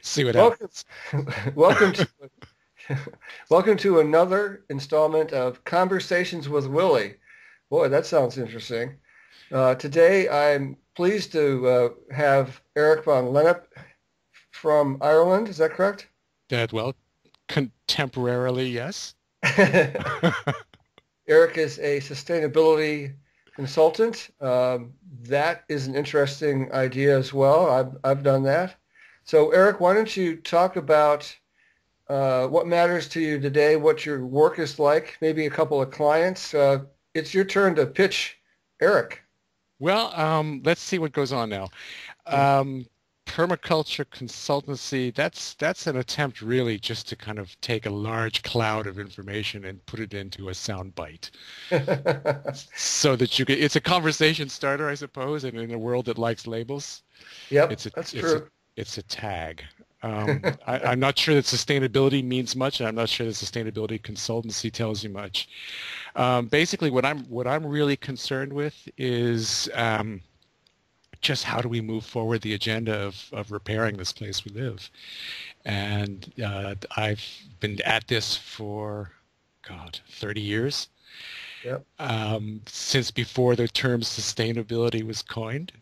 See what Welcome, happens. welcome to welcome to another installment of Conversations with Willi. Boy, that sounds interesting. Today, I'm pleased to have Erik van Lennep from Ireland. Is that correct? That well, contemporarily, yes. Erik is a sustainability consultant. That is an interesting idea as well. I've done that. So, Erik, why don't you talk about what matters to you today, what your work is like, maybe a couple of clients. It's your turn to pitch, Erik. Well, let's see what goes on now. Um, Permaculture consultancy, that's an attempt really just to kind of take a large cloud of information and put it into a sound bite so that you can, it's a conversation starter, I suppose, and in a world that likes labels, Yep, it's a that's it's a true. it's a tag. I'm not sure that sustainability means much, and I'm not sure that sustainability consultancy tells you much. Basically, what I'm really concerned with is just how do we move forward the agenda of repairing this place we live. And I've been at this for, God, 30 years, Yep. since before the term sustainability was coined.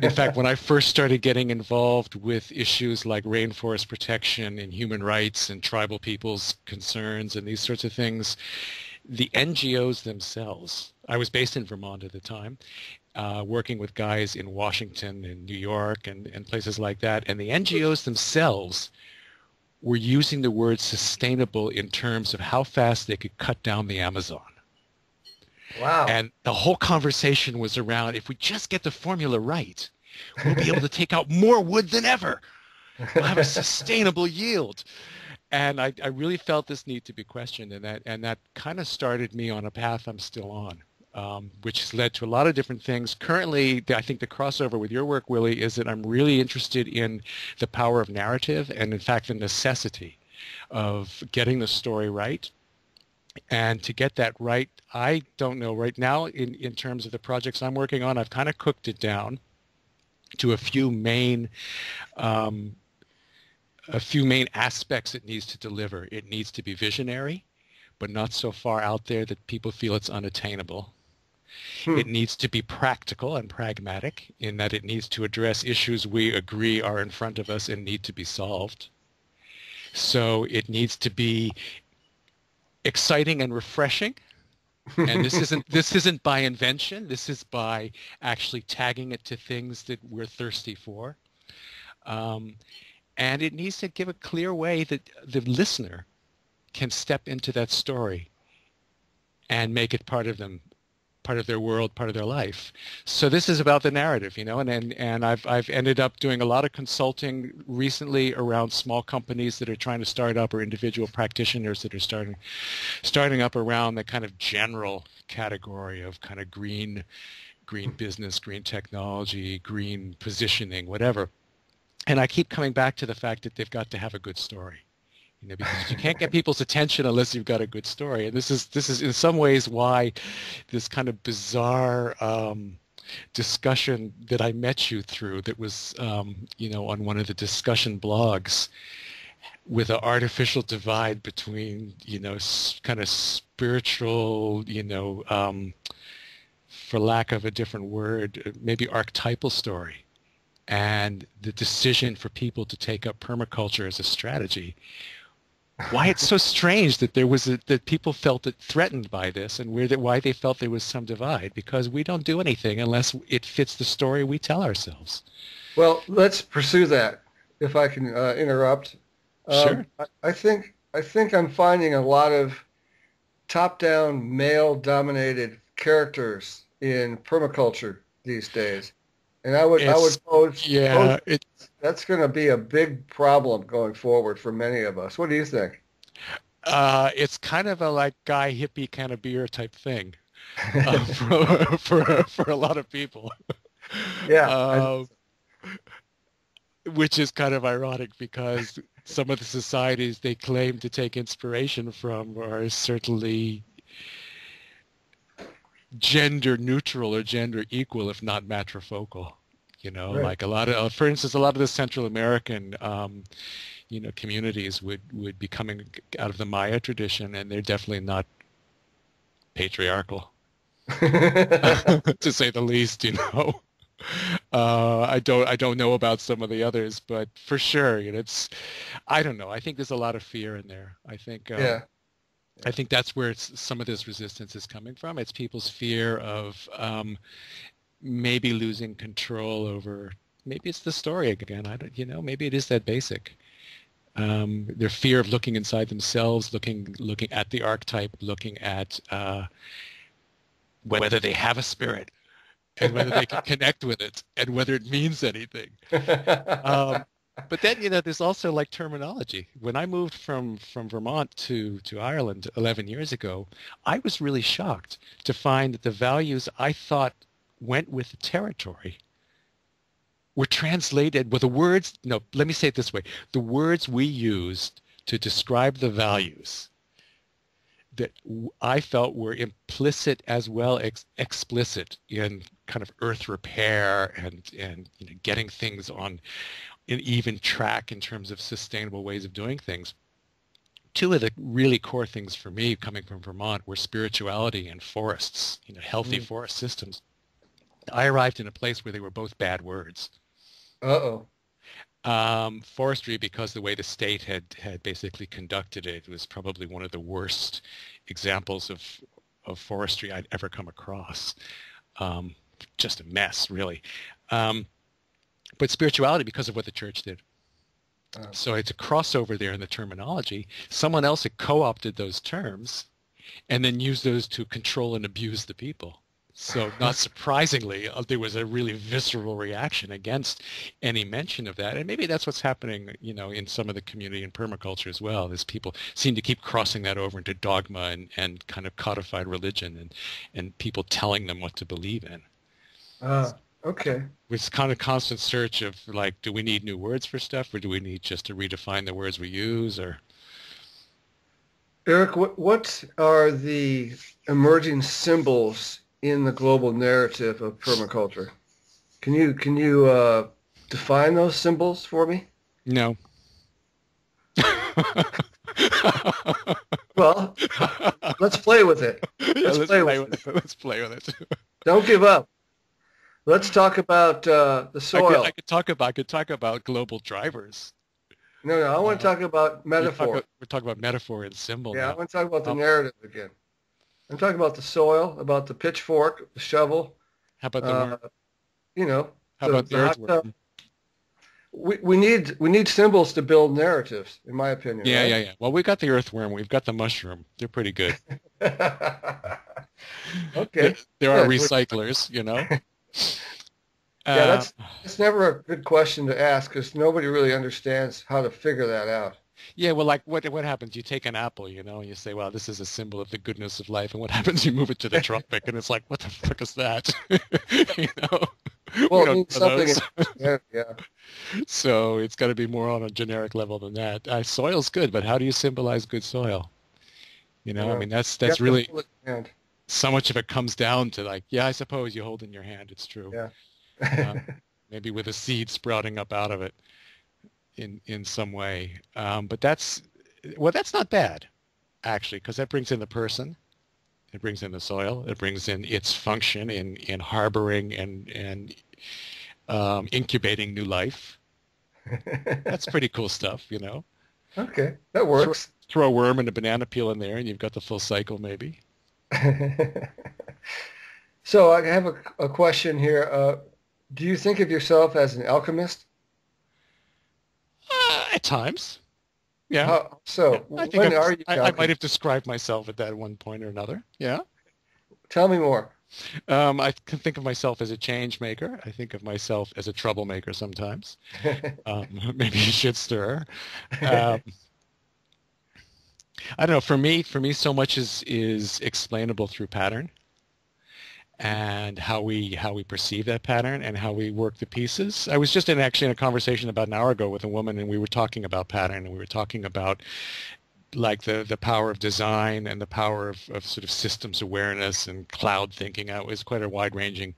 In fact, when I first started getting involved with issues like rainforest protection and human rights and tribal peoples' concerns and these sorts of things, the NGOs themselves, I was based in Vermont at the time, working with guys in Washington and New York and places like that, and the NGOs themselves were using the word sustainable in terms of how fast they could cut down the Amazon. Wow. And the whole conversation was around if we just get the formula right, we'll be able to take out more wood than ever. We'll have a sustainable yield. And I really felt this need to be questioned, and that kind of started me on a path I'm still on, which has led to a lot of different things. Currently, I think the crossover with your work, Willie, is that I'm really interested in the power of narrative and, in fact, the necessity of getting the story right. And to get that right, I don't know right now in terms of the projects I'm working on, I've kind of cooked it down to um, a few main aspects it needs to deliver. It needs to be visionary, but not so far out there that people feel it's unattainable. It Hmm. needs to be practical and pragmatic in that it needs to address issues we agree are in front of us and need to be solved. So it needs to be exciting and refreshing. And this isn't by invention. This is by actually tagging it to things that we're thirsty for. Um, and it needs to give a clear way that the listener can step into that story and make it part of them, part of their world, part of their life. So this is about the narrative, and I've ended up doing a lot of consulting recently around small companies that are trying to start up or individual practitioners that are starting up around the kind of general category of kind of green business, green technology, green positioning, whatever. And I keep coming back to the fact that they've got to have a good story. Because you can't get people's attention unless you've got a good story. And this is in some ways why this kind of bizarre discussion that I met you through that was, on one of the discussion blogs with an artificial divide between, kind of spiritual, for lack of a different word, maybe archetypal story and the decision for people to take up permaculture as a strategy. Why it's so strange that that people felt it threatened by this, and why they felt there was some divide, because we don't do anything unless it fits the story we tell ourselves. Well, let's pursue that. If I can interrupt, Sure. I think I'm finding a lot of top-down male-dominated characters in permaculture these days. And I would It's pose yeah, it that's going to be a big problem going forward for many of us. What do you think? it's kind of a like guy hippie kind of beer type thing, for a lot of people. Yeah, Uh, which is kind of ironic because some of the societies they claim to take inspiration from are certainly gender neutral or gender equal, if not matrifocal. Right. Like a lot of, for instance, a lot of the Central American, communities would be coming out of the Maya tradition, and they're definitely not patriarchal, to say the least. I don't know about some of the others, but for sure, I don't know. I think there's a lot of fear in there. Yeah. I Yeah. think that's where some of this resistance is coming from. It's people's fear of maybe losing control over. Maybe it's the story again. I don't. Maybe it is that basic. Their fear of looking inside themselves, looking at the archetype, looking at whether they have a spirit and whether they can connect with it and whether it means anything. But then, there's also like terminology. When I moved from Vermont to Ireland 11 years ago, I was really shocked to find that the values I thought went with the territory were translated with the words. No, let me say it this way. The words we used to describe the values that I felt were implicit as well as explicit in kind of earth repair and getting things on an even track in terms of sustainable ways of doing things. Two of the really core things for me coming from Vermont were spirituality and forests, healthy Mm. forest systems. I arrived in a place where they were both bad words. Uh-oh. Forestry, because the way the state had basically conducted it, was probably one of the worst examples of forestry I'd ever come across. Um, just a mess, really. But spirituality, because of what the church did. Uh, So it's a crossover there in the terminology. Someone else had co-opted those terms and then used those to control and abuse the people. So not surprisingly, there was a really visceral reaction against any mention of that. And maybe that's what's happening, in some of the community in permaculture as well, is people seem to keep crossing that over into dogma and kind of codified religion and people telling them what to believe in. uh, okay. It's kind of constant search of like, do we need new words for stuff or do we need just to redefine the words we use or Erik, what are the emerging symbols in the global narrative of permaculture? Can you define those symbols for me? no. Well, let's play with it. Yeah, Let's let's play play with with it. it. Let's play with it. Don't give up. Let's talk about the I could I soil. could talk about I could talk about global drivers. No, no, I want to Uh, talk about metaphor. we're talking about metaphor and symbol Yeah, I now. want to talk about the Um, narrative again. I'm talking about the soil, about the pitchfork, the shovel, how about the uh, worm? you know, How the about the the hot tub. earthworm? We need symbols to build narratives, in my opinion, Yeah, yeah, right? yeah. Well, we got the earthworm. We've got the mushroom. They're pretty good. There, Okay, there are good. recyclers. Yeah, Uh, that's never a good question to ask because nobody really understands how to figure that out. yeah, well, like what happens? You take an apple, and you say, well, this is a symbol of the goodness of life. And what happens? You move it to the tropic, and it's like, what the fuck is that? You know, we Well, it don't means know something in those. Christianity, yeah. So it's got to be more on a generic level than that. Soil's good, but how do you symbolize good soil? I Yeah. mean, that's You that's have to really hold it in hand. so much of it comes down to like, yeah, I suppose you hold in your hand. It's true. Yeah. Uh, Maybe with a seed sprouting up out of it in some way. But that's not bad actually, because that brings in the person. It brings in the soil. It brings in its function in harboring and incubating new life. That's pretty cool stuff. Okay, that Throw, works. throw a worm and a banana peel in there, and you've got the full cycle, maybe. So I have a question here. Do you think of yourself as an alchemist? At times, yeah, How yeah. so? I think When are you an I might have alchemist? described myself at that one point or another. Yeah. Tell me more. I can think of myself as a change maker. I think of myself as a troublemaker sometimes. Maybe you should stir. Um, I don't know. For me, so much is explainable through pattern and how we perceive that pattern and how we work the pieces. I was just actually in a conversation about an hour ago with a woman, and we were talking about pattern, and we were talking about like the power of design and the power of sort of systems awareness and cloud thinking. It was quite a wide-ranging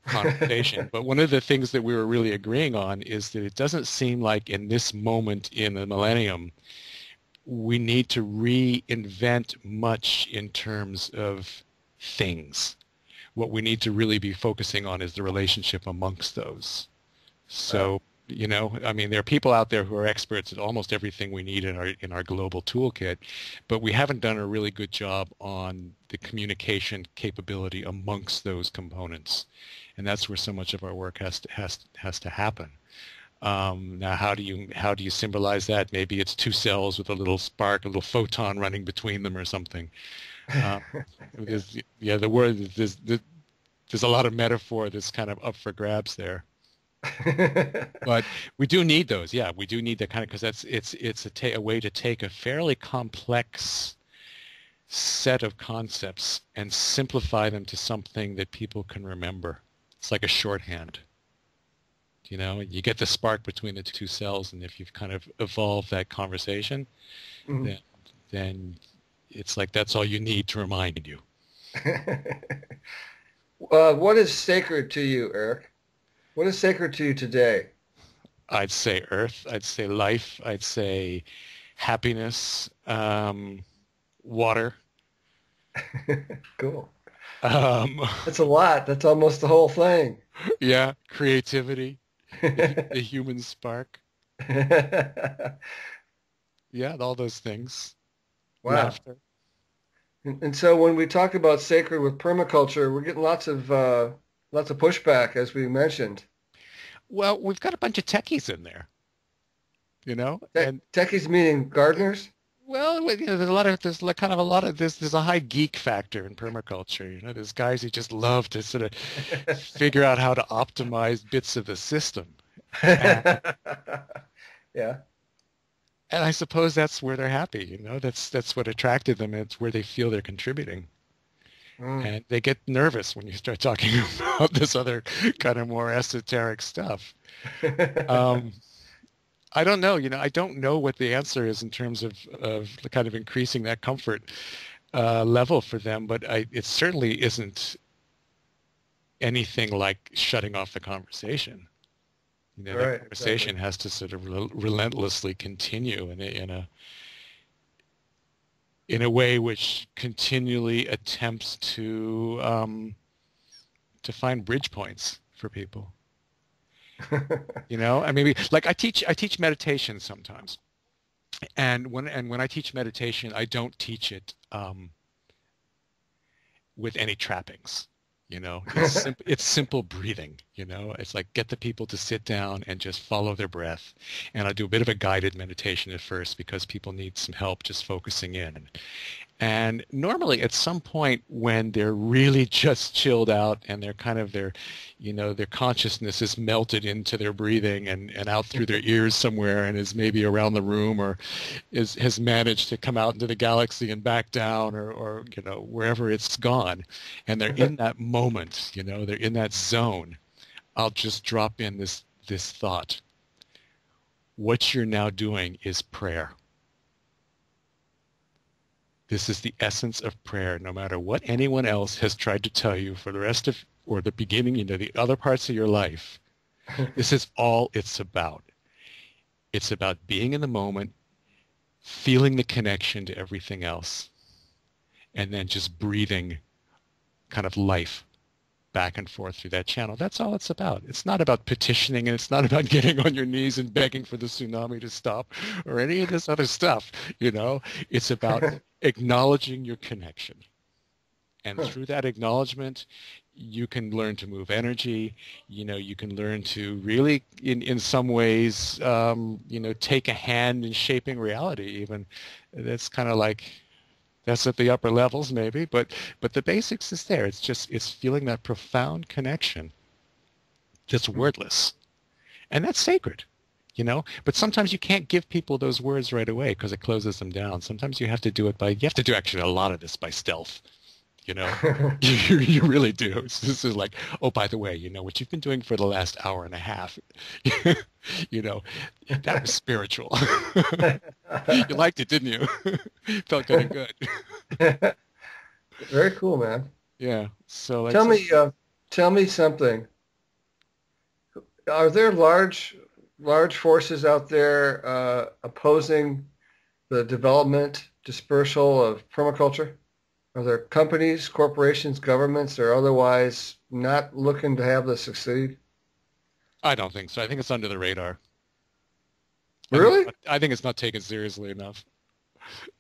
conversation. But one of the things that we were really agreeing on is that it doesn't seem like in this moment in the millennium we need to reinvent much in terms of things. What we need to really be focusing on is the relationship amongst those. So, I mean, there are people out there who are experts at almost everything we need in our global toolkit, but we haven't done a really good job on the communication capability amongst those components, and that's where so much of our work has to happen. Now, how do you symbolize that? Maybe it's two cells with a little spark, a little photon running between them, or something. Uh, the word there's a lot of metaphor that's kind of up for grabs there. But we do need those. Yeah, we do need that kind of, because it's a way to take a fairly complex set of concepts and simplify them to something that people can remember. It's like a shorthand. You get the spark between the two cells, and if you've kind of evolved that conversation, Mhm. then it's like that's all you need to remind you. What is sacred to you, Erik? What is sacred to you today? I'd say earth, I'd say life, I'd say happiness, water, Cool. um, That's a lot. That's almost the whole thing. yeah, creativity, the human spark, yeah, all those things, Wow. laughter. And so when we talk about sacred with permaculture, we're getting lots of pushback, as we mentioned. Well, we've got a bunch of techies in there, and Techies meaning gardeners? well, there's a high geek factor in permaculture. There's guys who just love to sort of figure out how to optimize bits of the system. And, Yeah. and I suppose that's where they're happy, that's what attracted them. It's where they feel they're contributing. Mm. And they get nervous when you start talking about this other kind of more esoteric stuff. Um, I don't know, I don't know what the answer is in terms of the kind of increasing that comfort level for them, but it certainly isn't anything like shutting off the conversation. That Right, exactly. conversation has to sort of relentlessly continue in a way which continually attempts to find bridge points for people. I mean, like I teach meditation sometimes, and when I teach meditation, I don't teach it with any trappings. It's simple breathing. It's like get the people to sit down and just follow their breath. And I do a bit of a guided meditation at first because people need some help just focusing in. And normally at some point when they're really just chilled out and they're kind of their consciousness is melted into their breathing and out through their ears somewhere and is maybe around the room or has managed to come out into the galaxy and back down or wherever it's gone. And they're in that moment, they're in that zone. I'll just drop in this thought. What you're now doing is prayer. This is the essence of prayer, no matter what anyone else has tried to tell you for the rest of, or the beginning, the other parts of your life. This is all it's about. It's about being in the moment, feeling the connection to everything else, and then just breathing kind of life back and forth through that channel. That's all it's about. It's not about petitioning, and it's not about getting on your knees and begging for the tsunami to stop or any of this other stuff. It's about acknowledging your connection. And through that acknowledgement, you can learn to move energy. You can learn to really, in some ways, take a hand in shaping reality even. That's kind of like, that's at the upper levels maybe, but the basics is there. It's feeling that profound connection that's wordless. And that's sacred. But sometimes you can't give people those words right away because it closes them down. Sometimes you have to do actually a lot of this by stealth. You really do. This is like, oh, by the way, what you've been doing for the last hour and a half, that was spiritual. You liked it, didn't you? Felt kind of good. Very cool, man. Yeah. So like, Tell me, tell me something. are there large forces out there opposing the development, dispersal of permaculture? Are there companies, corporations, governments, or otherwise not looking to have this succeed? I don't think so. I think it's under the radar. Really? I think it's not taken seriously enough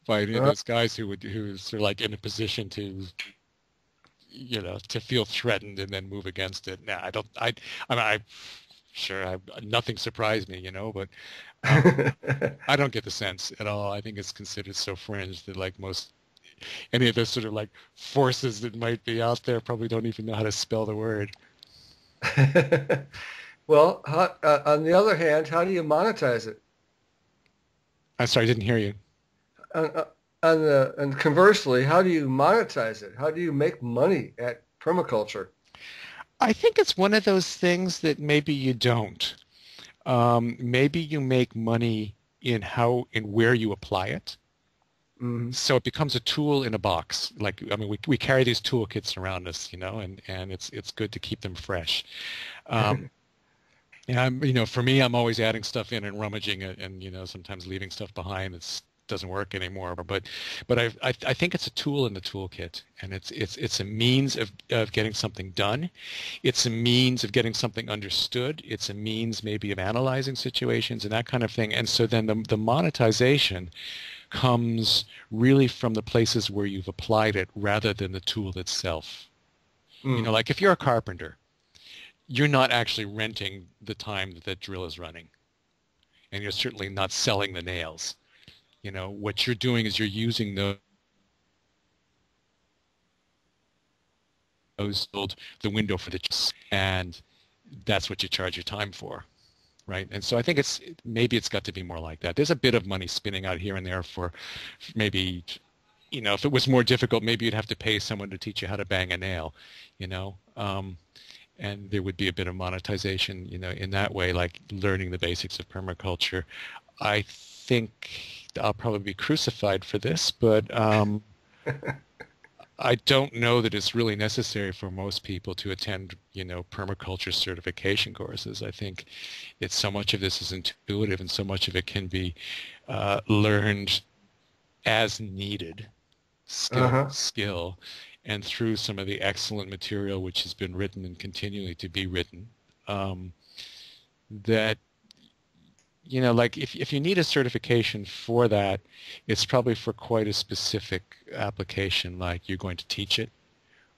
by any of Uh, those guys who's are like in a position to, to feel threatened and then move against it. Nah, I don't. I mean, sure, nothing surprised me, but um, I don't get the sense at all. I think it's considered so fringe that like most any of those sort of like forces that might be out there probably don't even know how to spell the word. Well, on the other hand, how do you monetize it? I'm sorry, I didn't hear you. On, and conversely, how do you monetize it? How do you make money at permaculture? I think it's one of those things that maybe you don't. Maybe you make money in where you apply it. Hmm. So it becomes a tool in a box. Like, I mean, we carry these toolkits around us, and it's good to keep them fresh. Um, and for me, I'm always adding stuff in and rummaging it, and sometimes leaving stuff behind that doesn't work anymore. But I think it's a tool in the toolkit, and it's a means of getting something done. It's a means of getting something understood. It's a means maybe of analyzing situations and that kind of thing. And so then the monetization comes really from the places where you've applied it rather than the tool itself. Mm. Like if you're a carpenter, you're not actually renting the time that that drill is running, and you're certainly not selling the nails. What you're doing is you're using those the window for the, and that's what you charge your time for. Right. And so I think maybe it's got to be more like that. There's a bit of money spinning out here and there for maybe, if it was more difficult, maybe you'd have to pay someone to teach you how to bang a nail, you know, and there would be a bit of monetization, in that way, like learning the basics of permaculture. I think I'll probably be crucified for this, but I don't know that it's really necessary for most people to attend, permaculture certification courses. I think so much of this is intuitive, and so much of it can be learned as needed, skill Uh-huh. to skill, and through some of the excellent material which has been written and continually to be written. That like if you need a certification for that, it's probably for quite a specific application, like you're going to teach it,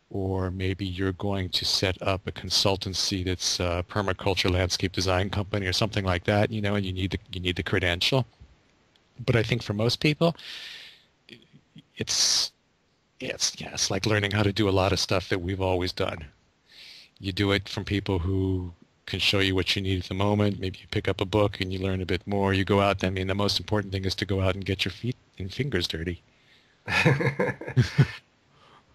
or maybe you're going to set up a consultancy that's a permaculture landscape design company or something like that, and you need the credential. But I think for most people, it's it's like learning how to do a lot of stuff that we've always done. You do it from people who can show you what you need at the moment. Maybe you pick up a book and you learn a bit more. You go out. I mean, the most important thing is to go out and get your feet and fingers dirty.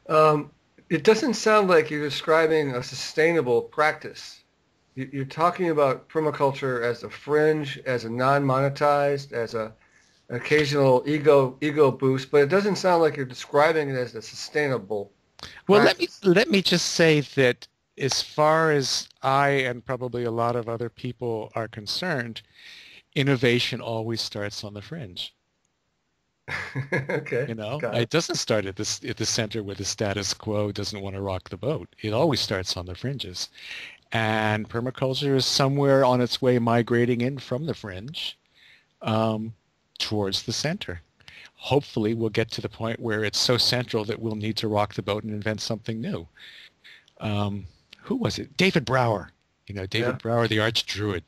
Um, it doesn't sound like you're describing a sustainable practice. You're talking about permaculture as a fringe, as a non-monetized, as a occasional ego boost, but it doesn't sound like you're describing it as a sustainable Well, let me practice. let me just say that as far as I and probably a lot of other people are concerned, innovation always starts on the fringe. Okay, got It it. doesn't start at the center where the status quo doesn't want to rock the boat. It always starts on the fringes. And permaculture is somewhere on its way migrating in from the fringe um, towards the center. Hopefully, we'll get to the point where it's so central that we'll need to rock the boat and invent something new. Um, who was it? David Brower. David Yeah. Brower, the arch druid,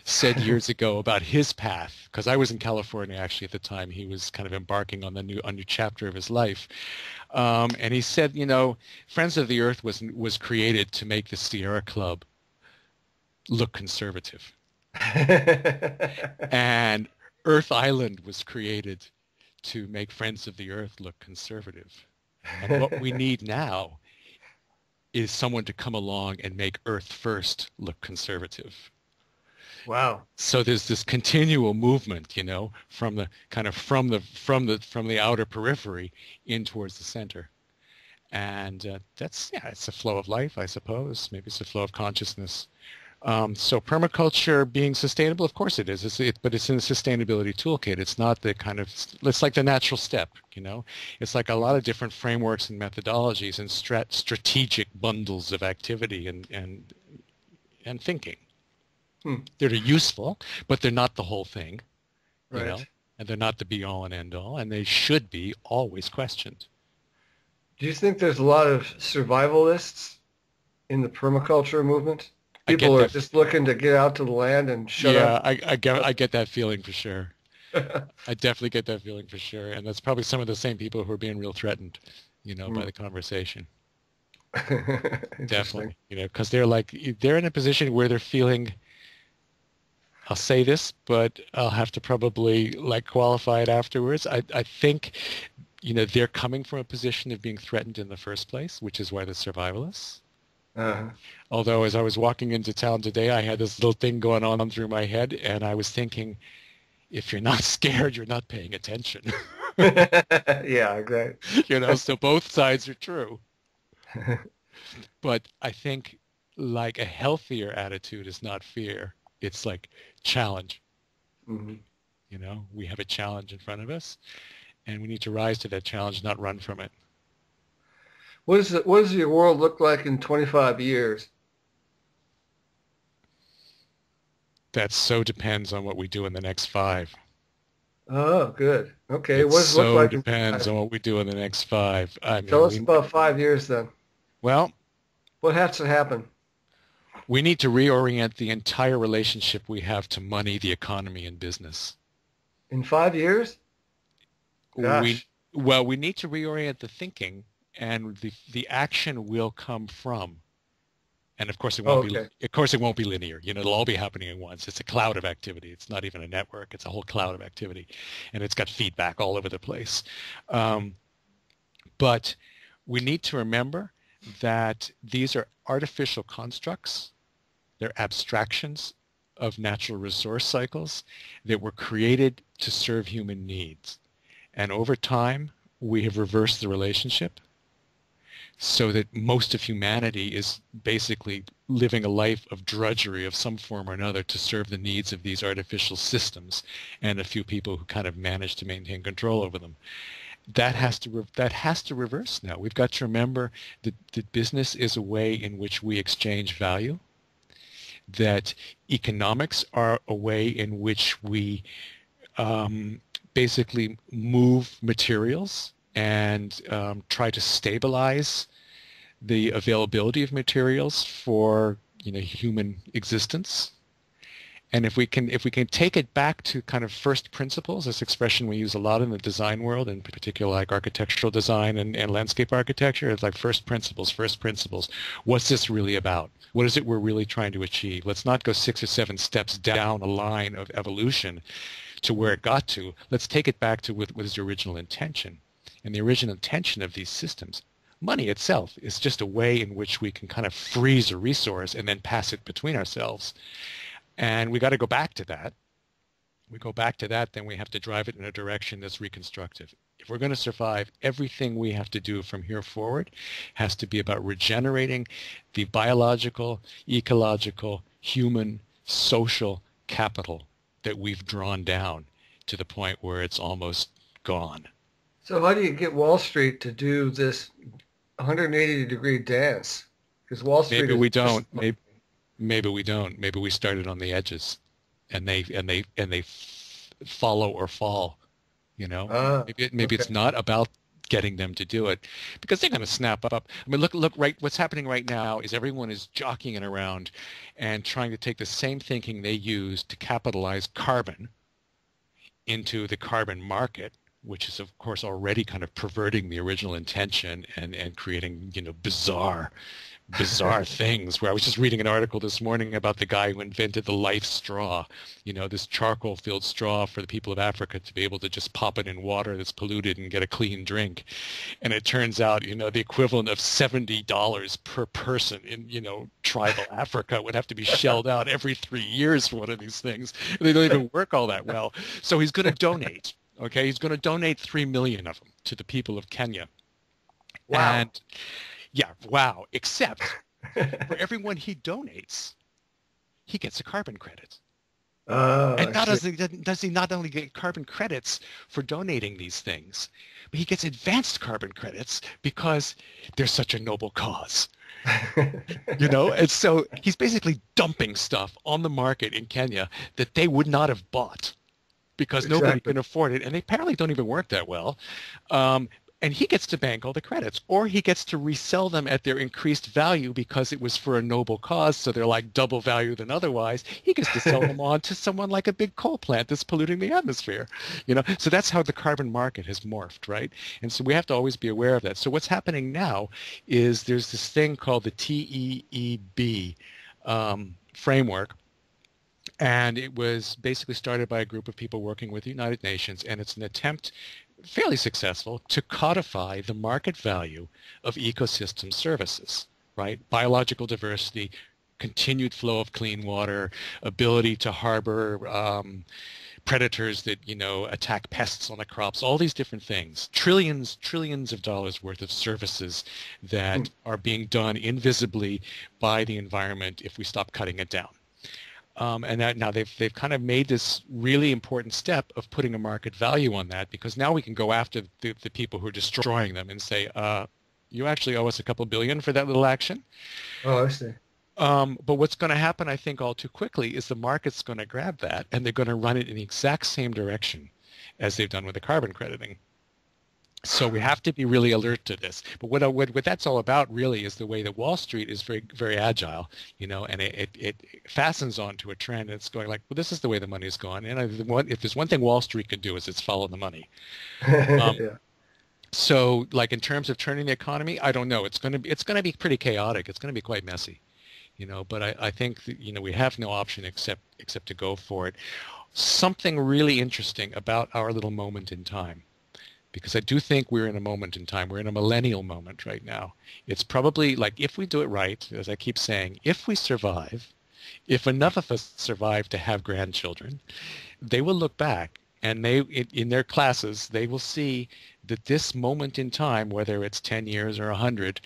said years ago about his path, because I was in California actually at the time. He was kind of embarking on a new chapter of his life. And he said, Friends of the Earth was created to make the Sierra Club look conservative. And Earth Island was created to make Friends of the Earth look conservative. And what we need now is someone to come along and make Earth First look conservative. Wow. So there's this continual movement, from the kind of from the outer periphery in towards the center. And it's a flow of life, I suppose. Maybe it's a flow of consciousness. So permaculture being sustainable, of course it is. But it's in the sustainability toolkit. It's not the kind of, it's like the natural step, you know? It's like a lot of different frameworks and methodologies and strategic bundles of activity and thinking. Hmm. They're useful, but they're not the whole thing, you Right. know? And they're not the be-all and end-all, and they should be always questioned. Do you think there's a lot of survivalists in the permaculture movement? I People get are that. just looking to get out to the land and shut up. Yeah, I get that feeling for sure. I definitely get that feeling for sure. And that's probably some of the same people who are being real threatened, you know, by Hmm. the conversation. Interesting. Definitely, you know, because they're like, they're in a position where they're feeling, I'll say this, but I'll have to probably like qualify it afterwards. I think, you know, they're coming from a position of being threatened in the first place, which is why they're survivalists. Uh, Although as I was walking into town today, I had this little thing going on through my head, and I was thinking, if you're not scared, you're not paying attention. yeah, great. You know, so both sides are true. But I think like a healthier attitude is not fear. It's like challenge. Hmm. You know, we have a challenge in front of us and we need to rise to that challenge, not run from it. What does your world look like in 25 years? That so depends on what we do in the next 5. Oh, good. Okay, It what does it look so like in depends 5? on what we do in the next 5. I Tell mean, us about 5 years then. well, What has to happen we need to reorient the entire relationship we have to money, the economy, and business. in 5 years? We Gosh. well, we need to reorient the thinking, and the action will come from. And of course, Oh, okay. it won't be linear. You know, it'll all be happening at once. It's a cloud of activity. It's not even a network. It's a whole cloud of activity, and it's got feedback all over the place. Um, but we need to remember that these are artificial constructs. They're abstractions of natural resource cycles that were created to serve human needs. And over time, we have reversed the relationship so that most of humanity is basically living a life of drudgery of some form or another to serve the needs of these artificial systems and a few people who kind of manage to maintain control over them. That has to reverse now. We've got to remember that business is a way in which we exchange value, that economics are a way in which we basically move materials and try to stabilize the availability of materials for, you know, human existence. And if we can take it back to kind of first principles, this expression we use a lot in the design world, in particular like architectural design and landscape architecture, it's like first principles, first principles. What's this really about? What is it we're really trying to achieve? Let's not go 6 or 7 steps down a line of evolution to where it got to. Let's take it back to what is the original intention. And the original intention of these systems, money itself, is just a way in which we can kind of freeze a resource and then pass it between ourselves. And we got to go back to that. We go back to that, then we have to drive it in a direction that's reconstructive. If we're going to survive, everything we have to do from here forward has to be about regenerating the biological, ecological, human, social capital that we've drawn down to the point where it's almost gone. So how do you get Wall Street to do this 180-degree dance? Because Wall Street Maybe is we just don't. Maybe we don't. Maybe we started on the edges, and they follow or fall. You know, maybe okay. it's not about getting them to do it because they're going to snap up. I mean, look right. What's happening right now is everyone is jockeying it around and trying to take the same thinking they use to capitalize carbon into the carbon market, which is of course already kind of perverting the original intention and creating, you know, bizarre things. Where I was just reading an article this morning about the guy who invented the life straw, you know, this charcoal filled straw for the people of Africa to be able to just pop it in water that's polluted and get a clean drink. And it turns out, you know, the equivalent of $70 per person in, you know, tribal Africa would have to be shelled out every 3 years for one of these things. And they don't even work all that well. So he's going to donate. Okay, he's going to donate 3 million of them to the people of Kenya. Wow. And yeah, wow. Except for everyone he donates, he gets a carbon credit. Oh, And I not see. does he not only get carbon credits for donating these things, but he gets advanced carbon credits because they're such a noble cause. And so he's basically dumping stuff on the market in Kenya that they would not have bought because nobody Exactly. can afford it, and they apparently don't even work that well. Um, and he gets to bank all the credits, or he gets to resell them at their increased value because it was for a noble cause, so they're like double value than otherwise. He gets to sell them on to someone like a big coal plant that's polluting the atmosphere. So that's how the carbon market has morphed, right? And so we have to always be aware of that. So what's happening now is there's this thing called the TEEB framework, and it was basically started by a group of people working with the United Nations, and it's an attempt, fairly successful, to codify the market value of ecosystem services, right? Biological diversity, continued flow of clean water, ability to harbor predators that, attack pests on the crops, all these different things. Trillions of dollars worth of services that are being done invisibly by the environment if we stop cutting it down. And that now they've kind of made this really important step of putting a market value on that, because now we can go after the people who are destroying them and say, you actually owe us a couple billion for that little action. Oh, I see. But what's going to happen, I think, all too quickly is the market's going to grab that and they're going to run it in the exact same direction as they've done with the carbon crediting. So we have to be really alert to this. But what that's all about really is the way that Wall Street is very, very agile, and it fastens onto a trend. It's going like, well, this is the way the money's gone. And if there's one thing Wall Street can do is it's follow the money. Yeah. So like in terms of turning the economy, I don't know. It's going to be pretty chaotic. It's going to be quite messy, but I think that, we have no option except to go for it. Something really interesting about our little moment in time, because I do think we're in a moment in time. We're in a millennial moment right now. It's probably like, if we do it right, as I keep saying, if we survive, if enough of us survive to have grandchildren, they will look back and in their classes, they will see that this moment in time, whether it's 10 years or 100,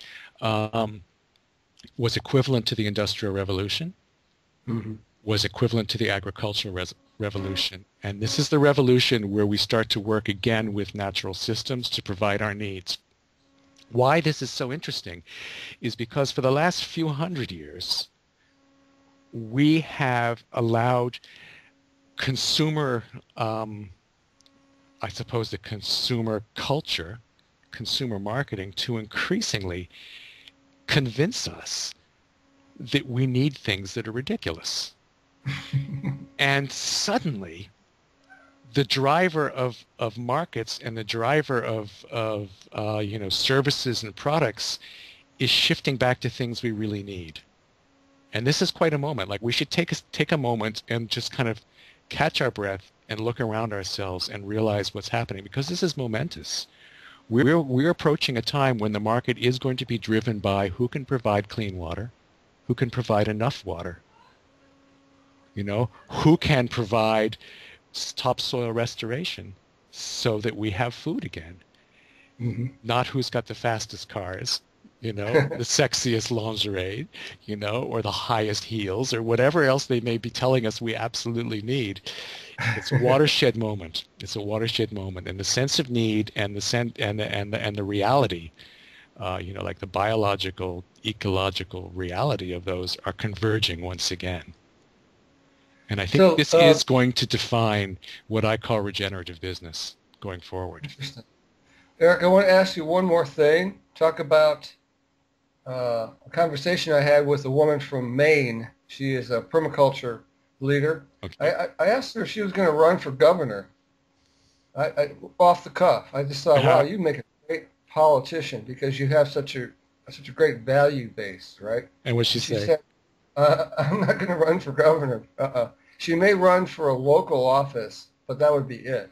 was equivalent to the Industrial Revolution, Mm-hmm. was equivalent to the agricultural revolution. And this is the revolution where we start to work again with natural systems to provide our needs. Why this is so interesting is because for the last few hundred years, we have allowed consumer, I suppose the consumer culture, consumer marketing, to increasingly convince us that we need things that are ridiculous. And suddenly, the driver of markets and the driver of services and products is shifting back to things we really need. And this is quite a moment. Like, we should take a moment and just kind of catch our breath and look around ourselves and realize what's happening, because this is momentous. We're approaching a time when the market is going to be driven by who can provide clean water, who can provide enough water, who can provide topsoil restoration so that we have food again. Mm-hmm. Not who's got the fastest cars, the sexiest lingerie, or the highest heels, or whatever else they may be telling us we absolutely need. It's a watershed moment. It's a watershed moment, and the sense of need and the reality, like the biological, ecological reality of those are converging once again. And I think So, this is going to define what I call regenerative business going forward. interesting. Eric, I want to ask you one more thing. Talk about a conversation I had with a woman from Maine. She is a permaculture leader. Okay. I asked her if she was going to run for governor. Off the cuff. I just thought, wow, Uh-huh. you make a great politician because you have such a great value base, right? And what'd she And she say? said, I'm not going to run for governor. She may run for a local office, but that would be it.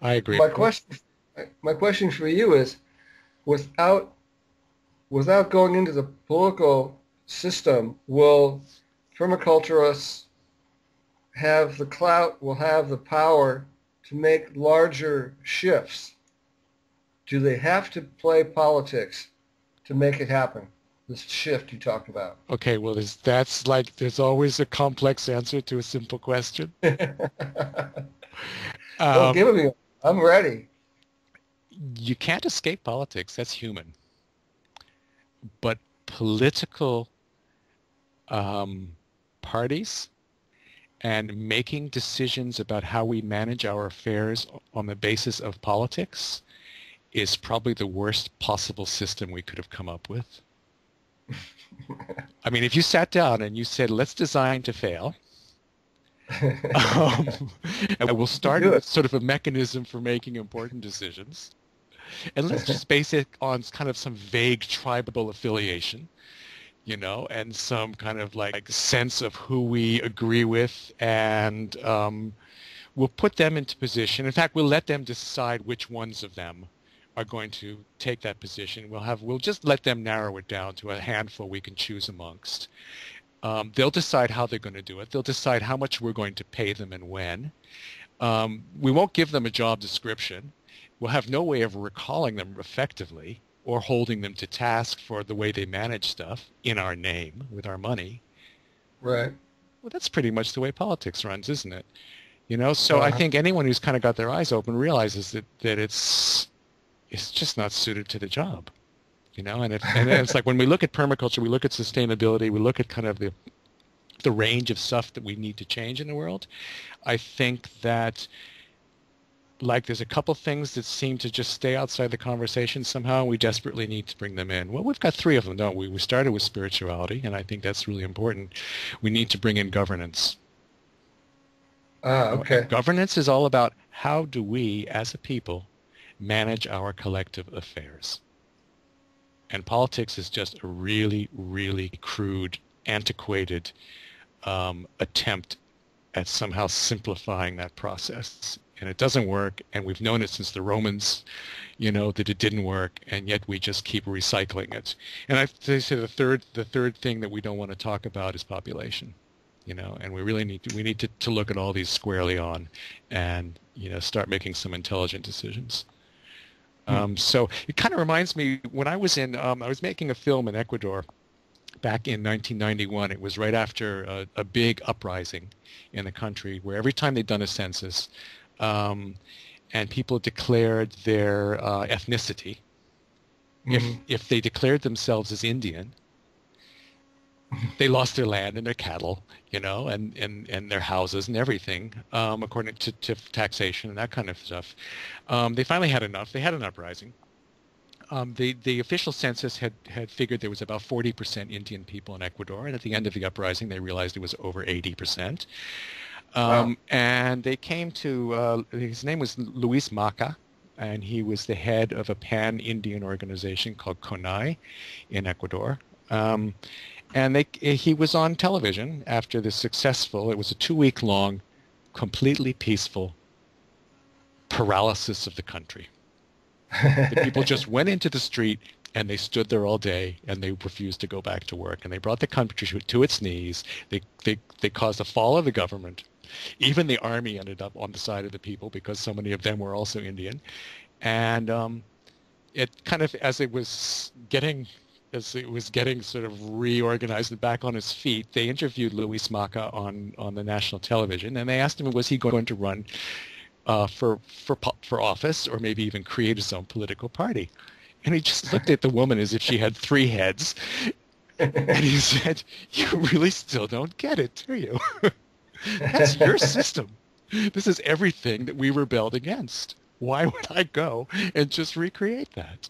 I agree. My question for you is, without going into the political system, will permaculturists have the clout, will have the power to make larger shifts? Do they have to play politics to make it happen? this shift you talked about? Okay, well, there's always a complex answer to a simple question. Well, Um, give it me. I'm ready. you can't escape politics. That's human. But political um, parties and making decisions about how we manage our affairs on the basis of politics is probably the worst possible system we could have come up with. I mean, if you sat down and you said, let's design to fail, um, and we'll start Do it. with sort of a mechanism for making important decisions, and let's just base it on kind of some vague tribal affiliation, and some kind of like sense of who we agree with, and we'll put them into position. In fact, we'll let them decide which ones of them are going to take that position. We'll just let them narrow it down to a handful we can choose amongst. They'll decide how they're going to do it. They'll decide how much we're going to pay them and when. We won't give them a job description. We'll have no way of recalling them effectively or holding them to task for the way they manage stuff in our name with our money. Right. Well, that's pretty much the way politics runs, isn't it? So I Uh-huh. think anyone who's kind of got their eyes open realizes that it's just not suited to the job. And it's like when we look at permaculture, we look at sustainability, we look at kind of the range of stuff that we need to change in the world. I think that like there's a couple things that seem to just stay outside the conversation somehow. We desperately need to bring them in. Well, we've got three of them, don't we? We started with spirituality, and I think that's really important. We need to bring in governance. Ah, And okay. governance is all about how do we, as a people, manage our collective affairs. And politics is just a really, really crude, antiquated attempt at somehow simplifying that process. And it doesn't work, and we've known it since the Romans, that it didn't work, and yet we just keep recycling it. And they say the third thing that we don't want to talk about is population, and we really need to look at all these squarely on, and start making some intelligent decisions. Hmm. So it kind of reminds me when I was I was making a film in Ecuador back in 1991. It was right after a big uprising in the country where every time they'd done a census, um, and people declared their ethnicity, Hmm. if they declared themselves as Indian, they lost their land and their cattle, and their houses and everything, according to taxation and that kind of stuff. They finally had enough. They had an uprising. The official census had figured there was about 40% Indian people in Ecuador, and at the end of the uprising, they realized it was over 80%. Wow. And they came to, his name was Luis Maca, and he was the head of a pan-Indian organization called CONAI in Ecuador. And he was on television after the successful, it was a 2-week long, completely peaceful paralysis of the country. The people just went into the street and they stood there all day and they refused to go back to work. And they brought the country to its knees. They caused the fall of the government. Even the army ended up on the side of the people because so many of them were also Indian. And it kind of, as it was getting sort of reorganized and back on his feet, they interviewed Luis Maca on the national television, and they asked him, was he going to run for office or maybe even create his own political party? And he just looked at the woman as if she had 3 heads, and he said, "You really still don't get it, do you? That's your system. This is everything that we rebelled against. Why would I go and just recreate that?"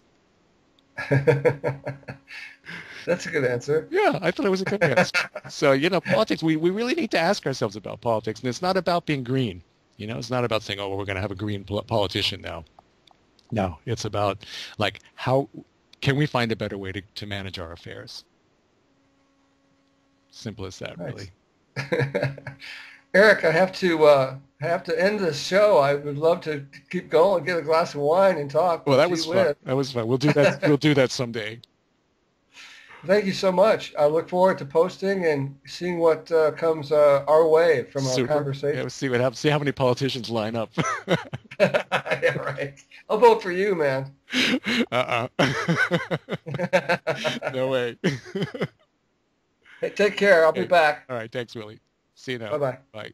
That's a good answer. Yeah, I thought it was a good answer. So, politics, we really need to ask ourselves about politics. And it's not about being green. It's not about saying, oh, well, we're going to have a green politician now. No, it's about, like, how can we find a better way to manage our affairs? Simple as that, Nice. really. Eric, I have to end this show. I would love to keep going, get a glass of wine and talk, Well, but that gee was fun. whiz. That was fun. We'll do that. We'll do that someday. Thank you so much. I look forward to posting and seeing what comes our way from our Super. Yeah, conversation. we'll see what happens. See how many politicians line up. Yeah, right. I'll vote for you, man. Uh-uh. No way. Hey, take care. I'll be Okay. back. All right. Thanks, Willie. See you now. Bye-bye. Bye.